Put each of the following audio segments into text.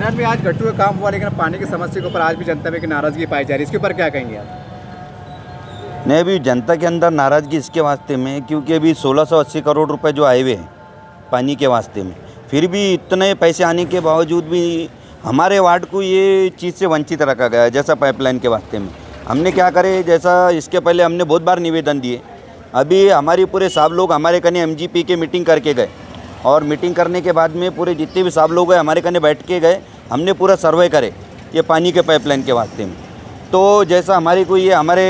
इमरान भाई, आज गट्टू का काम हुआ लेकिन पानी की समस्या के ऊपर आज भी जनता में की नाराज़गी पाई जा रही है, इसके ऊपर क्या कहेंगे आप? नहीं, अभी जनता के अंदर नाराज़गी इसके वास्ते में, क्योंकि अभी 1680 करोड़ रुपए जो आए हुए हैं पानी के वास्ते में, फिर भी इतने पैसे आने के बावजूद भी हमारे वार्ड को ये चीज़ से वंचित रखा गया है। जैसा पाइपलाइन के वास्ते में हमने क्या करे, जैसा इसके पहले हमने बहुत बार निवेदन दिए। अभी हमारे पूरे साहब लोग हमारे कने एमजीपी के मीटिंग करके गए, और मीटिंग करने के बाद में पूरे जितने भी साहब लोग हैं हमारे कने बैठ के गए, हमने पूरा सर्वे करे ये पानी के पाइपलाइन के वास्ते में। तो जैसा हमारे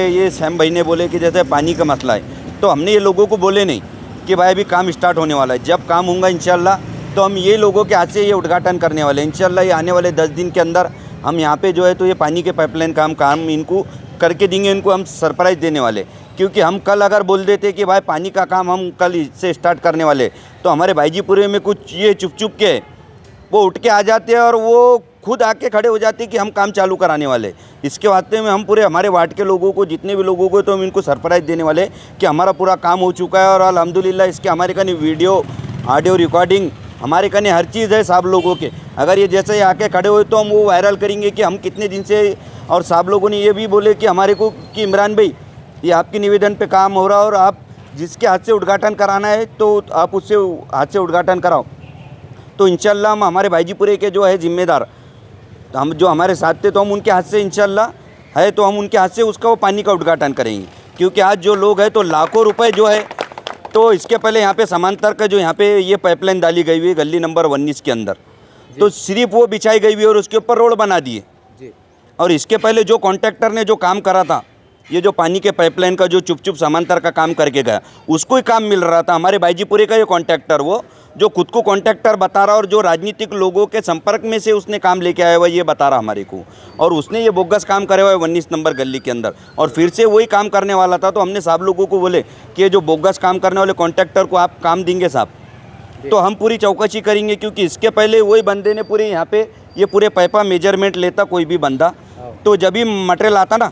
ये सैम भाई ने बोले कि जैसे पानी का मसला है, तो हमने ये लोगों को बोले नहीं कि भाई अभी काम स्टार्ट होने वाला है, जब काम होगा इंशाल्लाह तो हम ये लोगों के हाथ से ये उद्घाटन करने वाले हैं। इंशाल्लाह ये आने वाले 10 दिन के अंदर हम यहाँ पे जो है तो ये पानी के पाइपलाइन काम इनको करके देंगे, इनको हम सरप्राइज़ देने वाले। क्योंकि हम कल अगर बोल देते कि भाई पानी का काम हम कल इससे स्टार्ट करने वाले, तो हमारे भाईजीपुरे में कुछ ये चुप के वो उठ के आ जाते हैं और वो खुद आके खड़े हो जाते कि हम काम चालू कराने वाले। इसके वास्ते में हम पूरे हमारे वार्ड के लोगों को, जितने भी लोगों को, तो हम इनको सरप्राइज़ देने वाले कि हमारा पूरा काम हो चुका है। और अल्हम्दुलिल्लाह इसके हमारे कने वीडियो, ऑडियो रिकॉर्डिंग, हमारे कने हर चीज़ है साहब लोगों के। अगर ये जैसे आके खड़े हुए तो हम वो वायरल करेंगे कि हम कितने दिन से। और साहब लोगों ने ये भी बोले कि हमारे को कि इमरान भाई, ये आपके निवेदन पे काम हो रहा है और आप जिसके हाथ से उद्घाटन कराना है तो आप उससे हाथ से उद्घाटन कराओ। तो इंशाल्लाह हम हमारे भाईजीपुरे के जो है जिम्मेदार, हम जो हमारे साथ थे, तो हम उनके हाथ से इंशाल्लाह है तो हम उनके हाथ से उसका वो पानी का उद्घाटन करेंगे। क्योंकि आज जो लोग हैं तो लाखों रुपए जो है, तो इसके पहले यहाँ पे समांतर का जो यहाँ पे ये पाइपलाइन डाली गई हुई है गली नंबर 19 के अंदर, तो सिर्फ वो बिछाई गई हुई है और उसके ऊपर रोड बना दिए। और इसके पहले जो कॉन्ट्रैक्टर ने जो काम करा था, ये जो पानी के पाइपलाइन का जो चुप समांतर का काम करके गया, उसको ही काम मिल रहा था। हमारे भाईजीपुरे का ये कॉन्ट्रैक्टर, वो जो खुद को कॉन्ट्रैक्टर बता रहा और जो राजनीतिक लोगों के संपर्क में से उसने काम लेके आया हुआ ये बता रहा हमारे को, और उसने ये बोगस काम करे हुआ है 19 नंबर गली के अंदर, और फिर से वही काम करने वाला था। तो हमने साहब लोगों को बोले कि ये जो बोगस काम करने वाले कॉन्ट्रैक्टर को आप काम देंगे साहब, तो हम पूरी चौकसी करेंगे। क्योंकि इसके पहले वही बंदे ने पूरे यहाँ पे ये पूरे पाइपा मेजरमेंट लेता कोई भी बंदा, तो जब भी मटेरियल आता ना,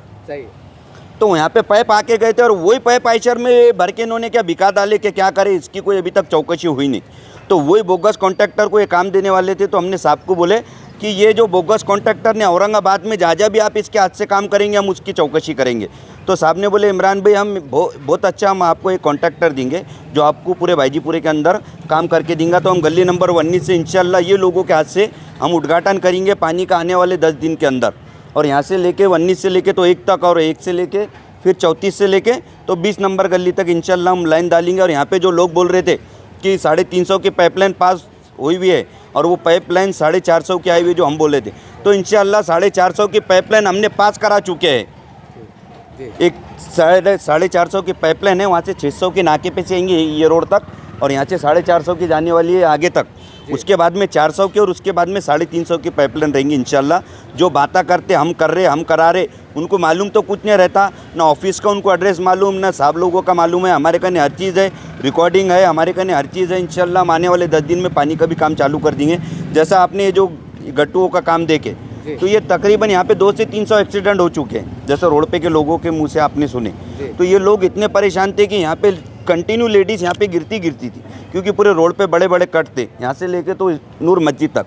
तो यहाँ पे पाइप आके गए थे और वही पाइप आइचर में भर के इन्होंने क्या बिका डाले कि क्या करे, इसकी कोई अभी तक चौकसी हुई नहीं। तो वही बोगस कॉन्ट्रैक्टर को ये काम देने वाले थे। तो हमने साहब को बोले कि ये जो बोगस कॉन्ट्रैक्टर ने औरंगाबाद में जहाँ भी आप इसके हाथ से काम करेंगे हम उसकी चौकसी करेंगे। तो साहब ने बोले इमरान भाई, हम बहुत अच्छा हम आपको एक कॉन्ट्रैक्टर देंगे जो आपको पूरे भाईजीपुरे के अंदर काम करके देंगे। तो हम गली नंबर 19 से इंशाल्लाह ये लोगों के हाथ से हम उद्घाटन करेंगे पानी का आने वाले 10 दिन के अंदर। और यहाँ से लेके 19 से लेके तो 1 तक, और 1 से लेके फिर 34 से लेके तो 20 नंबर गली तक इंशाल्लाह हम लाइन डालेंगे। और यहाँ पे जो लोग बोल रहे थे कि 350 की पाइपलाइन पास हुई हुई है और वो पाइपलाइन 450 की आई हुई जो हम बोले थे, तो इंशाल्लाह 450 की पाइपलाइन हमने पास करा चुके हैं। एक 450 की पाइपलाइन है, वहाँ से 600 के नाके पे से आएंगे ये रोड तक, और यहाँ से 450 की जाने वाली है आगे तक। उसके बाद में 400 की और उसके बाद में 350 की पाइपलाइन रहेंगी इंशाल्लाह। जो बातें करते हम कर रहे, हम करा रहे, उनको मालूम तो कुछ नहीं रहता, ना ऑफिस का उनको एड्रेस मालूम, ना साहब लोगों का मालूम है। हमारे कने हर चीज़ है, रिकॉर्डिंग है, हमारे कने हर चीज़ है। इंशाल्लाह हम आने वाले 10 दिन में पानी का भी काम चालू कर देंगे। जैसा आपने ये जो गट्टुओं का काम देखे, तो ये तकरीबन यहाँ पे 200 से 300 एक्सीडेंट हो चुके हैं, जैसे रोड पे के लोगों के मुँह से आपने सुने। तो ये लोग इतने परेशान थे कि यहाँ पे कंटिन्यू लेडीज़ यहाँ पे गिरती थी, क्योंकि पूरे रोड पे बड़े बड़े कट थे, यहाँ से लेके तो नूर मस्जिद तक।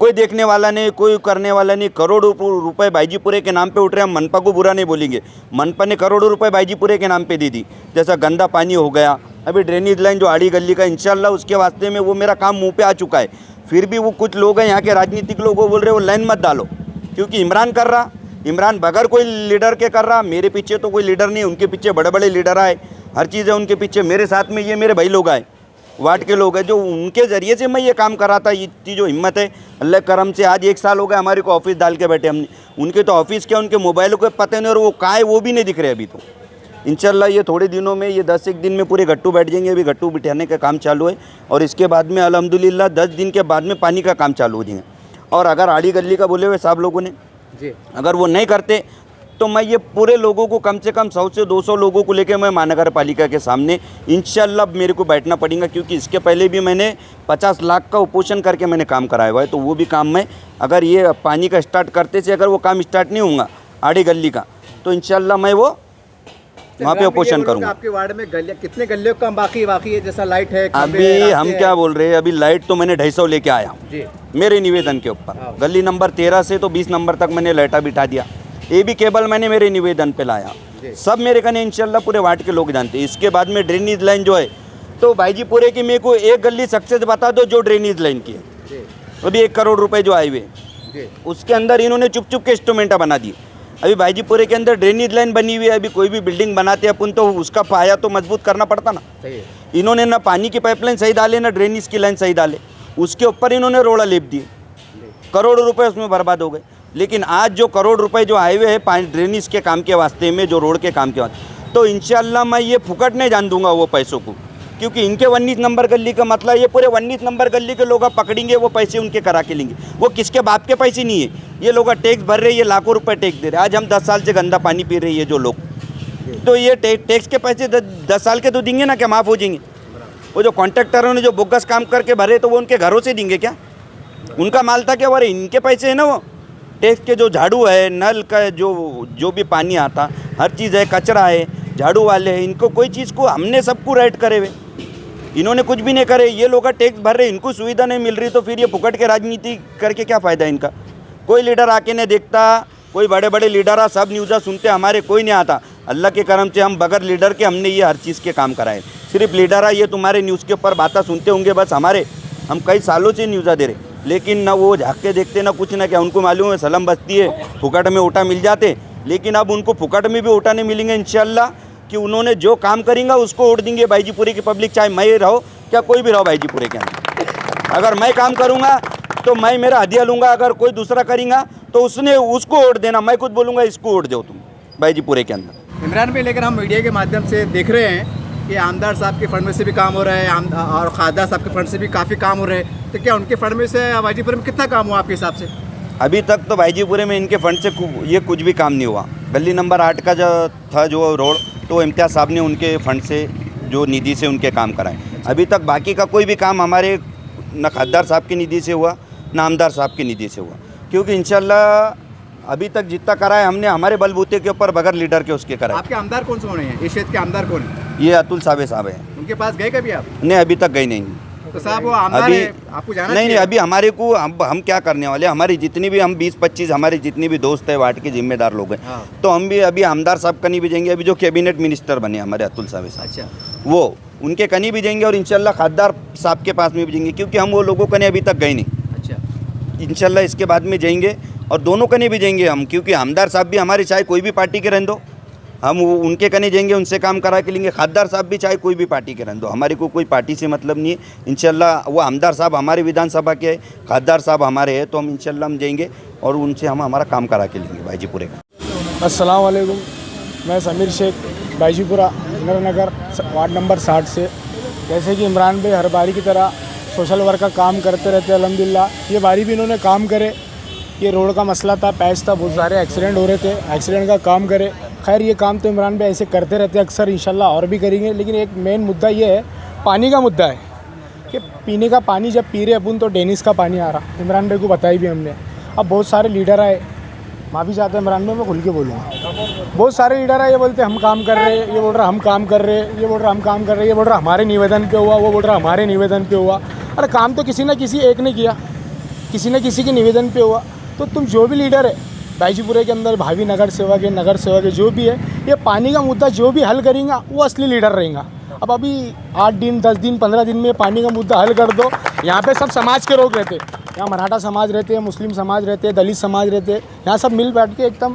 कोई देखने वाला नहीं, कोई करने वाला नहीं। करोड़ों रुपए भाईजीपुरे के नाम पे उठ रहे हैं। हम मनपा को बुरा नहीं बोलेंगे, मनपा ने करोड़ों रुपए भाईजीपुरे के नाम पे दे दी। जैसा गंदा पानी हो गया, अभी ड्रेनेज लाइन जो आड़ी गली का, इंशाल्लाह उसके वास्ते में वो मेरा काम मुँह पे आ चुका है। फिर भी वो कुछ लोग हैं यहाँ के राजनीतिक लोग, वो बोल रहे वो लाइन मत डालो, क्योंकि इमरान कर रहा, इमरान बगैर कोई लीडर के कर रहा। मेरे पीछे तो कोई लीडर नहीं, उनके पीछे बड़े बड़े लीडर आए, हर चीज़ है उनके पीछे। मेरे साथ में ये मेरे भाई लोग आए, वार्ड के लोग हैं, जो उनके ज़रिए से मैं ये काम कर रहा था। इतनी जो हिम्मत है अल्लाह करम से, आज 1 साल हो गया हमारे को ऑफिस डाल के बैठे हमने। उनके तो ऑफिस क्या, उनके मोबाइलों को पता नहीं, और वो कहाँ है वो भी नहीं दिख रहे अभी। तो इंशाल्लाह ये थोड़े दिनों में, ये 10-1 दिन में पूरे गट्टू बैठ जाएंगे। अभी गट्टू बिठाने का काम चालू है, और इसके बाद में अल्हम्दुलिल्लाह 10 दिन के बाद में पानी का काम चालू हो जाएंगे। और अगर आड़ी गली का बोले हुए साहब लोगों ने जी, अगर वो नहीं करते तो मैं ये पूरे लोगों को, कम से कम 100 से 200 लोगों को लेकर मैं महानगर पालिका के सामने इंशाल्लाह मेरे को बैठना पड़ेगा। क्योंकि इसके पहले भी मैंने 50 लाख का उपोषण करके मैंने काम कराया हुआ है। तो वो भी काम मैं, अगर ये पानी का स्टार्ट करते से अगर वो काम स्टार्ट नहीं होगा आड़ी गली का, तो इंशाल्लाह मैं वो वहाँ पे अपोजिशन करूँगा। आपके वार्ड में गलियाँ कितने गलियों का काम बाकी है, जैसा लाइट है अभी हम क्या बोल रहे हैं, अभी लाइट तो मैंने 250 लेके आया हूँ जी, मेरे निवेदन के ऊपर। गली नंबर 13 से तो 20 नंबर तक मैंने लाइटा बिठा दिया। ये भी केबल मैंने मेरे निवेदन पे लाया, सब मेरे कने इंशाल्लाह पूरे वार्ड के लोग जानते हैं। इसके बाद में ड्रेनेज लाइन जो है, तो भाईजीपुरे की मेरे को एक गली सक्सेस बता दो जो ड्रेनेज लाइन की है। अभी 1 करोड़ रुपए जो आए हुए, उसके अंदर इन्होंने चुप चुप के इंस्ट्रूमेंटा बना दिए। अभी भाईजीपुरे के अंदर ड्रेनेज लाइन बनी हुई है। अभी कोई भी बिल्डिंग बनाते अपन तो उसका पाया तो मजबूत करना पड़ता ना। इन्होंने ना पानी की पाइपलाइन सही डाले, ना ड्रेनेज की लाइन सही डाले, उसके ऊपर इन्होंने रोड़ा लेप दिए, करोड़ों रुपए उसमें बर्बाद हो गए। लेकिन आज जो करोड़ रुपए जो आए हुए हैं पानी ड्रेनेज के काम के वास्ते में, जो रोड के काम के वास्ते, तो इंशाल्लाह मैं ये फुकट नहीं जान दूंगा वो पैसों को, क्योंकि इनके 19 नंबर गली का मतलब ये पूरे 19 नंबर गली के लोग पकड़ेंगे, वो पैसे उनके करा के लेंगे। वो किसके बाप के पैसे नहीं है, ये लोग टैक्स भर रहे हैं, ये लाखों रुपए टैक्स दे रहे हैं। आज हम 10 साल से गंदा पानी पी रहे हैं जो लोग, तो ये टैक्स के पैसे 10 साल के तो देंगे ना, क्या माफ़ हो जाएंगे? वो जो कॉन्ट्रैक्टरों ने जो बोगस काम करके भरे तो वो उनके घरों से देंगे क्या? उनका माल था क्या? अरे इनके पैसे है ना। वो टैक्स के जो झाड़ू है, नल का जो भी पानी आता, हर चीज़ है, कचरा है, झाड़ू वाले हैं, इनको कोई चीज़ को हमने सबको राइट करे हुए, इन्होंने कुछ भी नहीं करे। ये लोग टैक्स भर रहे, इनको सुविधा नहीं मिल रही, तो फिर ये फुकट के राजनीति करके क्या फ़ायदा इनका? कोई लीडर आके नहीं देखता, कोई बड़े बड़े लीडर आ सब न्यूज़ा सुनते, हमारे कोई नहीं आता। अल्लाह के करम से हम बगैर लीडर के हमने ये हर चीज़ के काम कराए। सिर्फ लीडर आ ये तुम्हारे न्यूज़ के ऊपर बातें सुनते होंगे बस, हम कई सालों से न्यूज़ा दे रहे, लेकिन ना वो झाँक के देखते ना कुछ ना क्या। उनको मालूम है सलम बस्ती है, फुकट में ओटा मिल जाते, लेकिन अब उनको फुकट में भी ओटा नहीं मिलेंगे इंशाल्लाह, कि उन्होंने जो काम करेंगे उसको वोट देंगे भाईजीपुरे की पब्लिक, चाहे मैं रहो क्या कोई भी रहो भाईजीपुरे के अंदर। अगर मैं काम करूँगा तो मैं मेरा हदिया लूँगा, अगर कोई दूसरा करेगा तो उसको वोट देना। मैं खुद बोलूँगा इसको वोट दो तुम भाईजीपुरे के अंदर। इमरान भाई, लेकिन हम मीडिया के माध्यम से देख रहे हैं कि आमदार साहब के फंड में से भी काम हो रहा है, और खासदार साहब के फंड से भी काफ़ी काम हो रहे हैं, तो क्या उनके फंड में से भाईजीपुरे में कितना काम हुआ आपके हिसाब से? अभी तक तो भाईजीपुरे में इनके फंड से ये कुछ भी काम नहीं हुआ। गली नंबर 8 का जो था जो रोड, तो इम्तियाज़ साहब ने उनके फंड से जो निधि से उनके काम कराए। अभी तक बाकी का कोई भी काम हमारे न खासदार साहब की निधि से हुआ, न आमदार साहब की निधि से हुआ, क्योंकि इंशाल्लाह अभी तक जितना करा है हमने हमारे बलबूते के ऊपर बगैर लीडर के उसके कराए। आपके आमदार कौन से होने हैं? इस क्षेत्र के आमदार कौन है? ये अतुल साहब हैं। उनके पास गए कभी आप? नहीं, अभी तक गई नहीं। तो साहब वो आमदार अभी है, आपको जाना नहीं, चाहिए। अभी हमारे को हम क्या करने वाले, हमारी जितनी भी हम 20-25 हमारे जितनी भी दोस्त है वार्ड के जिम्मेदार लोग हैं, हाँ। तो हम भी अभी आमदार साहब कहीं भी जाएंगे। अभी जो कैबिनेट मिनिस्टर बने हमारे अतुल साहब, अच्छा, वो उनके कहीं भी जाएंगे, और इंशाल्लाह खासदार साहब के पास में भी जाएंगे, क्योंकि हम वो लोगों कने अभी तक गए नहीं। अच्छा, इंशाल्लाह इसके बाद में जाएंगे, और दोनों कने भी जाएंगे हम, क्योंकि आमदार साहब भी हमारे चाहे कोई भी पार्टी के रहने दो, हम उनके कने जाएंगे, उनसे काम करा के लेंगे। खासदार साहब भी चाहे कोई भी पार्टी के रहने दो, हमारे को कोई पार्टी से मतलब नहीं है। इंशाल्लाह वो आमदार साहब हमारे विधानसभा के है, खासदार साहब हमारे हैं, तो हम इंशाल्लाह हम जाएंगे और उनसे हम हमारा काम करा के लेंगे भाईजीपुरे का। अस्सलाम वालेकुम, मैं समीर शेख, भाईजीपुरा नगर वार्ड नंबर 60 से। जैसे कि इमरान भाई हर बारी की तरह सोशल वर्क का काम करते रहते हैं, अल्हम्दुलिल्लाह ये बारी भी इन्होंने काम करे। ये रोड का मसला था, पैच था, बहुत सारे एक्सीडेंट हो रहे थे, एक्सीडेंट का काम करे। खैर ये काम तो इमरान भाई ऐसे करते रहते हैं अक्सर, इंशाल्लाह और भी करेंगे। लेकिन एक मेन मुद्दा ये है, पानी का मुद्दा है कि पीने का पानी जब पी रहे अपन तो डेनिस का पानी आ रहा, इमरान भाई को बताई भी हमने। अब बहुत सारे लीडर आए, माफ़ी चाहते हैं इमरान भाई, मैं खुल के बोलूँगा। बहुत सारे लीडर आए, ये बोलते हम काम कर रहे हैं, ये बोल रहा हम काम कर रहे हैं, ये बोल रहा हम काम कर रहे हैं, ये बोल रहा हमारे निवेदन पे हुआ, वो बोल रहा हमारे निवेदन पे हुआ। अरे काम तो किसी न किसी एक ने किया, किसी न किसी के निवेदन पे हुआ। तो तुम जो भी लीडर है भाईजीपुरे के अंदर, भावी नगर सेवक है जो भी है, ये पानी का मुद्दा जो भी हल करेंगे वो असली लीडर रहेगा। अब अभी 8 दिन 10 दिन 15 दिन में पानी का मुद्दा हल कर दो। यहाँ पे सब समाज के लोग रहते हैं, यहाँ मराठा समाज रहते हैं, मुस्लिम समाज रहते हैं, दलित समाज रहते हैं, यहाँ सब मिल बैठ के एकदम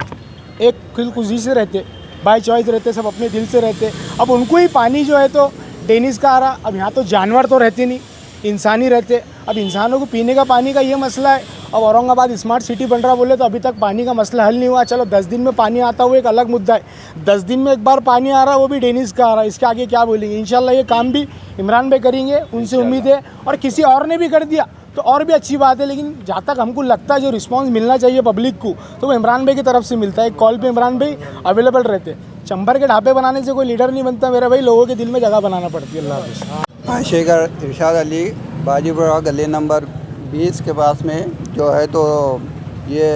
एक खुशी से रहते, बाय चॉइस रहते, सब अपने दिल से रहते। अब उनको ही पानी जो है तो डेनिस का आ रहा। अब यहाँ तो जानवर तो रहते नहीं, इंसान ही रहते। अब इंसानों को पीने का पानी का ये मसला है। अब औरंगाबाद स्मार्ट सिटी बन रहा बोले तो अभी तक पानी का मसला हल नहीं हुआ। चलो 10 दिन में पानी आता हुआ एक अलग मुद्दा है, 10 दिन में एक बार पानी आ रहा वो भी डेनिस का आ रहा है। इसके आगे क्या बोलेंगे? इंशाल्लाह ये काम भी इमरान भाई करेंगे, उनसे उम्मीद है। और किसी और ने भी कर दिया तो और भी अच्छी बात है। लेकिन जहाँ तक हमको लगता है जो रिस्पॉन्स मिलना चाहिए पब्लिक को, तो वो इमरान भाई की तरफ से मिलता है। एक कॉल पे इमरान भाई अवेलेबल रहते। चंबर के ढाबे बनाने से कोई लीडर नहीं बनता मेरा भाई, लोगों के दिल में जगह बनाना पड़ती है। अल्लाह हाफ़िज़। शेखर इरशाद अली, बाजीपुरा गली नंबर 20 के पास में जो है तो ये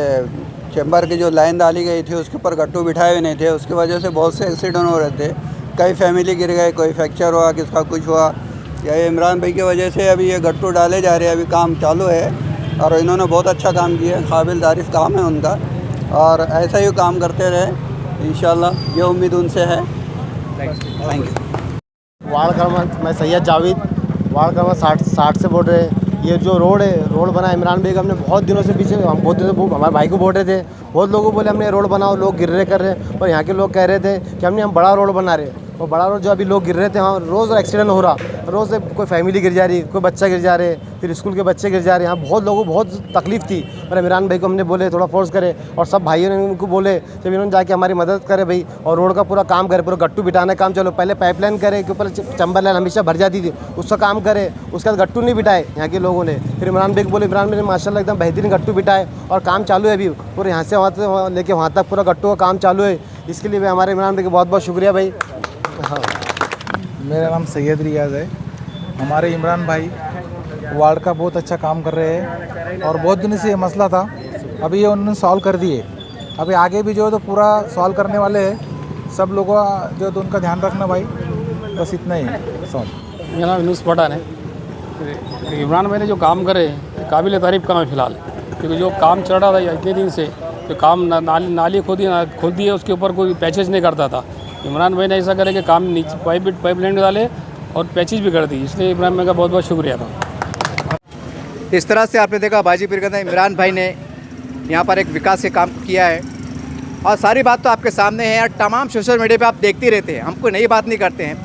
चैम्बर की जो लाइन डाली गई थी उसके ऊपर गट्टू बिठाए हुए नहीं थे, उसकी वजह से बहुत से एक्सीडेंट हो रहे थे। कई फैमिली गिर गए, कोई फ्रैक्चर हुआ, किसका कुछ हुआ। या इमरान भाई की वजह से अभी ये गट्टू डाले जा रहे हैं, अभी काम चालू है और इन्होंने बहुत अच्छा काम किया है, काबिल तारीफ़ काम है उनका और ऐसा ही काम करते रहे इंशाल्लाह, ये उम्मीद उनसे है। Thank you. वार्ड क्रमांक मैं सैयद जावेद, वार्ड क्रमांक 60 से बोल रहे हैं। ये जो रोड है, रोड बना इमरान भाई का, हमने बहुत दिनों से पीछे, हम बहुत दिनों से हमारे भाई को बोल रहे थे, बहुत लोगों को बोले हमने रोड बनाओ, लोग गिर रहे कर रहे, और यहाँ के लोग कह रहे थे कि हम बड़ा रोड बना रहे। और बड़ा रोड जो अभी लोग गिर रहे थे, वहाँ रोज़ एक्सीडेंट हो रहा, रोज़ कोई फैमिली गिर जा रही, कोई बच्चा गिर जा रहे, फिर स्कूल के बच्चे गिर जा रहे। यहाँ बहुत लोगों को बहुत तकलीफ़ थी, पर इमरान भाई को हमने बोले थोड़ा फोर्स करे और सब भाइयों ने उनको बोले जब इन्होंने जाके हमारी मदद करे भाई, और रोड का पूरा काम करे, पूरा गट्टू बिठाने का काम चलो, पहले पाइपलाइन करे के ऊपर चंबर लाइन हमेशा भर जाती थी, उसका काम करे, उसके बाद गट्टू नहीं बिठाए यहाँ के लोगों ने। फिर इमरान भाई को बोले, इमरान भाई ने माशाल्लाह एकदम बेहतरीन गट्टू बिठाए और काम चालू है अभी पूरे, यहाँ से वहाँ लेके वहाँ तक पूरा गट्टू का काम चालू है। इसके लिए हमारे इमरान भाई का बहुत बहुत शुक्रिया भाई। हाँ, मेरा नाम सैयद रियाज़ है। हमारे इमरान भाई वार्ड का बहुत अच्छा काम कर रहे हैं और बहुत दिन से ये मसला था, अभी ये उन्होंने सॉल्व कर दिए। अभी आगे भी जो है तो पूरा सॉल्व करने वाले हैं। सब लोगों का जो है तो उनका ध्यान रखना भाई, बस इतना ही सॉल्व। मेरा नाम यूनुस पठान है। इमरान भाई ने जो काम करे काबिल तारीफ़ काम है फ़िलहाल, क्योंकि जो काम चल रहा था इतने दिन से, जो काम नाली खोद दी है, उसके ऊपर कोई पैचेज नहीं करता था। इमरान भाई ने ऐसा करे कि काम नीचे पाइप लाइन डाले और पैचेज भी कर दी, इसलिए इमरान भाई का बहुत बहुत शुक्रिया था। इस तरह से आपने देखा बाजीपुर के अंदर इमरान भाई ने यहाँ पर एक विकास के काम किया है और सारी बात तो आपके सामने है। और तमाम सोशल मीडिया पे आप देखते रहते हैं, हम कोई नई बात नहीं करते हैं,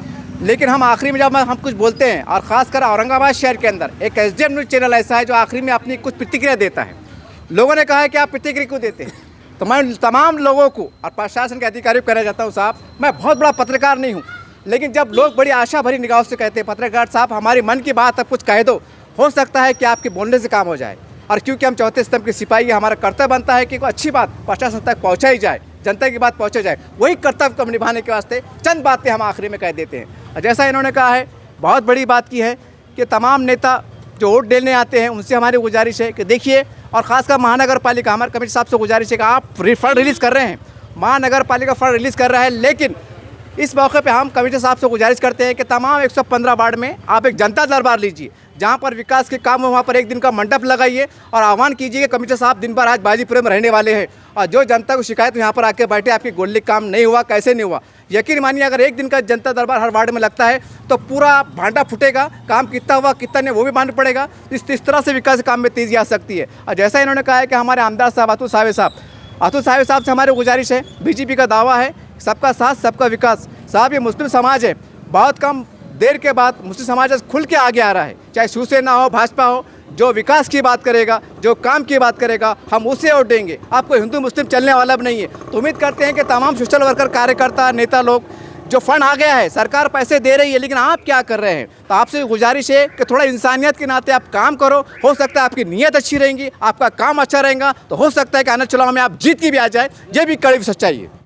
लेकिन हम आखिरी में जब हम कुछ बोलते हैं, और ख़ासकर औरंगाबाद शहर के अंदर एक SDM न्यूज़ चैनल ऐसा है जो आखिरी में अपनी कुछ प्रतिक्रिया देता है। लोगों ने कहा है कि आप प्रतिक्रिया क्यों देते हैं, तो मैं तमाम लोगों को और प्रशासन के अधिकारियों को कहना चाहता हूँ, साहब मैं बहुत बड़ा पत्रकार नहीं हूँ, लेकिन जब लोग बड़ी आशा भरी निगाहों से कहते हैं पत्रकार साहब हमारी मन की बात अब कुछ कह दो, हो सकता है कि आपके बोलने से काम हो जाए। और क्योंकि हम चौथे स्तंभ के सिपाही हैं, हमारा कर्तव्य बनता है कि कोई अच्छी बात प्रशासन तक पहुँचाई जाए, जनता की बात पहुँचाई जाए। वही कर्तव्य को निभाने के वास्ते चंद बातें हम आखिरी में कह देते हैं। और जैसा इन्होंने कहा है, बहुत बड़ी बात की है कि तमाम नेता जो वोट देने आते हैं उनसे हमारी गुजारिश है कि देखिए, और ख़ासकर महानगर पालिका, हमारे कमेटी साहब से गुजारिश है कि आप फंड रिलीज़ कर रहे हैं, महानगर पालिका फंड रिलीज़ कर रहा है, लेकिन इस मौके पे हम कमेटी साहब से गुजारिश करते हैं कि तमाम 115 वार्ड में आप एक जनता दरबार लीजिए, जहाँ पर विकास के काम हो, वहाँ पर एक दिन का मंडप लगाइए और आह्वान कीजिए कि कमेटी साहब दिन भर आज बाजीपुर में रहने वाले हैं, और जो जनता को शिकायत यहाँ पर आके बैठे आपकी गोल्डी काम नहीं हुआ, कैसे नहीं हुआ। यकीन मानिए अगर एक दिन का जनता दरबार हर वार्ड में लगता है तो पूरा भांडा फूटेगा, काम कितना हुआ कितना नहीं वो भी मालूम पड़ेगा। इस तरह से विकास काम में तेज़ी आ सकती है। और जैसा इन्होंने कहा है कि हमारे आमदार साहब अतुल साहब से हमारी गुजारिश है, बीजेपी का दावा है सबका साथ सबका विकास। साहब ये मुस्लिम समाज है, बहुत कम देर के बाद मुस्लिम समाज खुल के आगे आ रहा है, चाहे शिवसेना हो भाजपा हो, जो विकास की बात करेगा, जो काम की बात करेगा, हम उसे वोट देंगे। आपको हिंदू मुस्लिम चलने वाला भी नहीं है। तो उम्मीद करते हैं कि तमाम सोशल वर्कर, कार्यकर्ता, नेता लोग, जो फंड आ गया है, सरकार पैसे दे रही है, लेकिन आप क्या कर रहे हैं। तो आपसे गुजारिश है कि थोड़ा इंसानियत के नाते आप काम करो, हो सकता है आपकी नीयत अच्छी रहेगी, आपका काम अच्छा रहेगा, तो हो सकता है कि आने चुनाव में आप जीत की भी आ जाए। ये भी कड़ी सच्चाई है।